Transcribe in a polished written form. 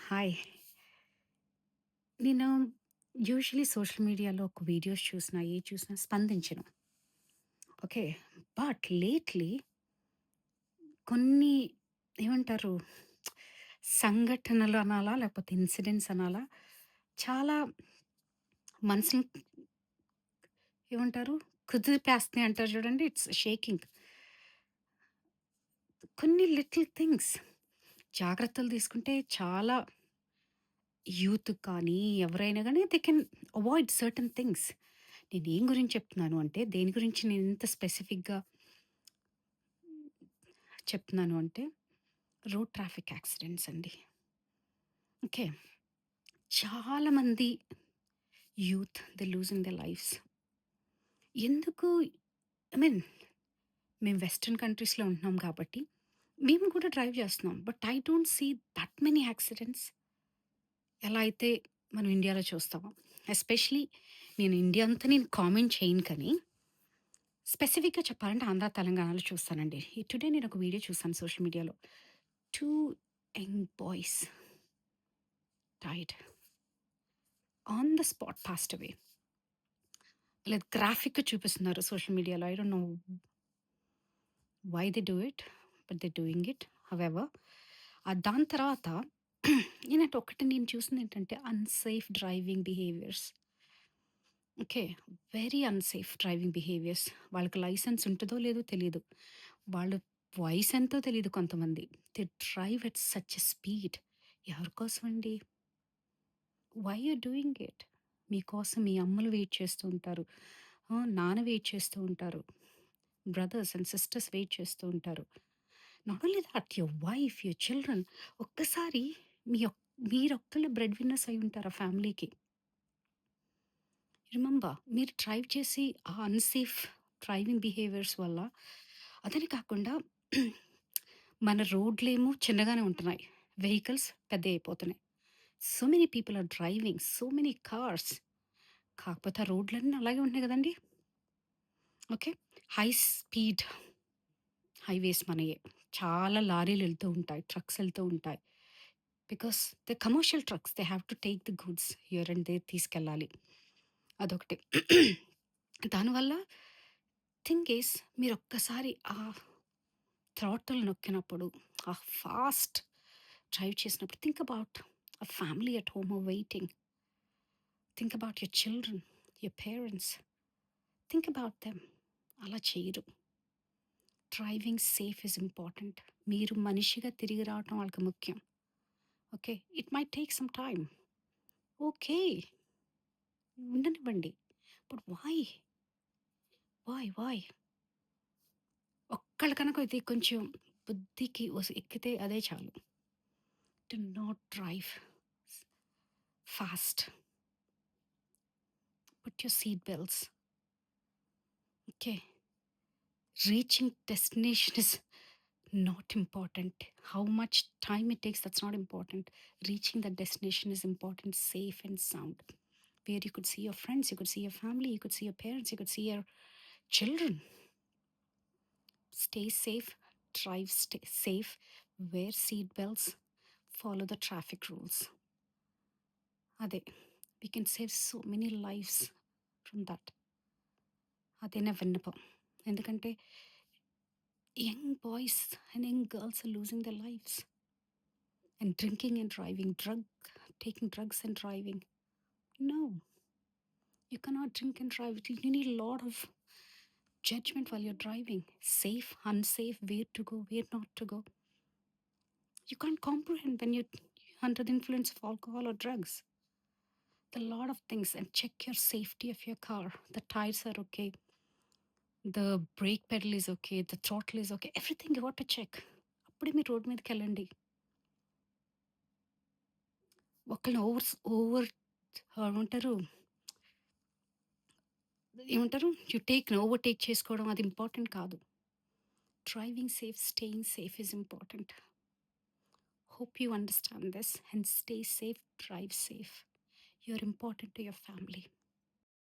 Hi. నేను usually social మీడియాలో ఒక వీడియోస్ చూసినా, ఏది చూసినా స్పందించను. ఓకే. బట్ లేట్‌లీ కొన్ని ఏమంటారు సంఘటనలు అనాలా? లేకపోతే ఇన్సిడెంట్స్ అనాలా? చాలా మనసుని ఏమంటారు కుదిపేస్తున్నాయి అంటారు చూడండి. It's shaking. కొన్ని లిటిల్ థింగ్స్ జాగ్రత్తలు తీసుకుంటే చాలా యూత్‌కి కానీ, ఎవరైనా గానీ they can avoid certain things. నేనేం గురించి చెప్తున్నాను అంటే, దేని గురించి నేనింత స్పెసిఫిక్‌గా చెప్తున్నాను అంటే, రోడ్ ట్రాఫిక్ యాక్సిడెంట్స్ అండి. ఓకే. చాలామంది youth they losing their lives. ఎందుకు ఐ మీన్ మేము వెస్టర్న్ కంట్రీస్‌లో ఉంటున్నాం కాబట్టి, మేము కూడా డ్రైవ్ చేస్తున్నాం. But I don't see that many accidents ఎలా అయితే మనం ఇండియాలో చూస్తామో. ఎస్పెషల్లీ నేను ఇండియా అంతా నేను కామెంట్ చేయను కానీ స్పెసిఫిక్‌గా చెప్పాలంటే ఆంధ్ర, తెలంగాణలో చూస్తానండి. టుడే నేనొక వీడియో చూసాను సోషల్ మీడియాలో. 2 young boys died. On the spot passed away. లేదు గ్రాఫిక్‌గా చూపిస్తున్నారు సోషల్ మీడియాలో. I don't know why they do it. But they doing it. However దాని తర్వాత నేనంటే ఒకటి నేను చూసిందేంటంటే unsafe driving behaviours. Okay. Very unsafe driving behaviours. వాళ్ళకి లైసెన్స్ ఉంటదో లేదో తెలీదు. వాళ్ళు వయసెంతో తెలీదు కొంతమంది. They drive at such a speed. ఎవరి కోసమండి? Why you doing it? మీకోసం మీ అమ్మలు వెయిట్ చేస్తూ ఉంటారు. నాన్న వెయిట్ చేస్తూ ఉంటారు. బ్రదర్స్ అండ్ సిస్టర్స్ వెయిట్ చేస్తూ ఉంటారు. Not only that your wife, your children ఒక్కసారి మీ మీరొక్కళ్ళే బ్రెడ్ విన్నర్స్ అయి ఉంటారు ఆ ఫ్యామిలీకి. రిమెంబర్ మీరు డ్రైవ్ చేసి ఆ అన్‌సేఫ్ డ్రైవింగ్ బిహేవియర్స్ వల్ల అదని కాకుండా మన రోడ్లేమో చిన్నగానే ఉంటున్నాయి. వెహికల్స్ పెద్దయిపోతున్నాయి. So many people are driving. So many cars. కాకపోతే ఆ రోడ్లన్నీ అలాగే ఉంటున్నాయి గదండీ! ఓకే. హై స్పీడ్ హైవేస్ మనయే. చాలా లారీలెళ్తూ ఉంటాయి. ట్రక్స్ ఎళ్తూ ఉంటాయి. Because they commercial trucks. They have to take the goods here and there తీసుకెళ్ళాలి. అదొకటి. దానివల్ల థింగ్ ఈస్ మీరొక్కసారి ఆ థ్రాటిల్ నొక్కినప్పుడు, ఆ ఫాస్ట్ డ్రైవ్ చేసినప్పుడు think about a family at home are waiting. Think about your children, your parents. Think about them. అలా చేయరు. Driving safe is important. మీరు మనిషిగా తిరిగి రావటం వాళ్ళకి ముఖ్యం. Okay. It might take some time. Okay. ఉండనివ్వండి. But why? వై? ఒక్కళ్ళు కనుక ఇది కొంచెం బుద్ధికి ఎక్కితే అదే చాలు. Do not drive fast. Put your seat belts. Okay. Reaching destination is not important. How much time it takes, that's not important. Reaching the destination is important, safe and sound. Where you could see your friends, you could see your family, you could see your parents, you could see your children. Stay safe, drive stay safe, wear seat belts, follow the traffic rules. Ade, we can save so many lives from that. అదే నా విన్నపం. ఎందుకంటే young boys and young girls are losing their lives. And drinking and driving, taking drugs and driving. No, you cannot drink and drive. You need a lot of judgment while you're driving. Safe, unsafe, where to go, where not to go. You can't comprehend when you're under the influence of alcohol or drugs. There are a lot of things, and check your safety of your car. The tires are okay, the brake pedal is okay, the throttle is okay. Everything you got to check. అప్పుడే మీరు road మీదకి వెళ్ళండి. ఒకళ్ళని over ఏమంటారు ఏమంటారు? Overtake చేసుకోవడం అది important కాదు. Driving safe, staying safe is important. Hope you understand this and stay safe, drive safe. You are important to your family.